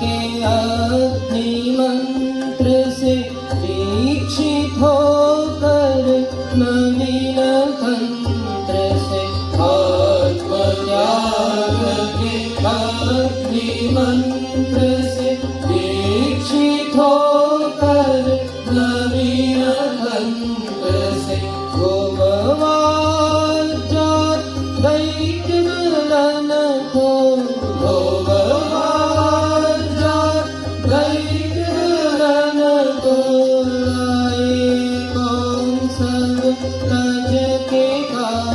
के अग्नि मंत्र से दीक्षित होकर नवीन तंत्र से आत्मत्याग के अग्नि मंत्र से दीक्षित होकर नवीन तंत्र से भोगवान जात दैत्य मिलन को भोगवान जात दैत्य मिलन को लाए कौन सब तज के घात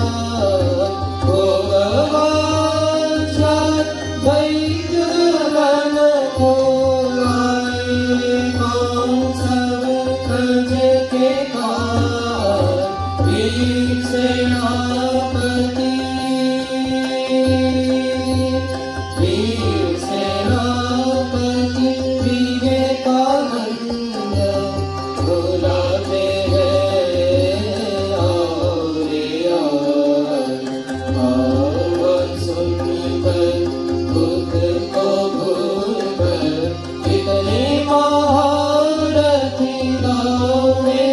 भोगवान जात दैत्य मिलन को लाए कौन सब तज के घात वीर सेनापति वीर सेनापति विवेकानंद बुलाते हैं और सुनकर खुद को भूलकर इतने महारथी दौड़े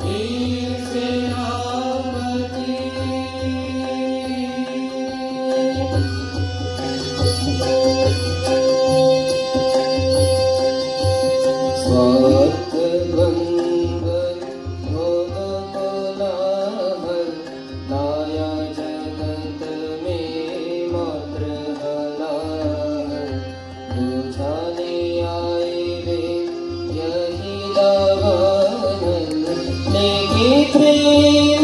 वीर सेनापति स्वार्थ द्वंद्व भोग कोलाहल लाया जगत में मात्र हलाहल बुझाने आए वे यही दावानल लेके प्रेम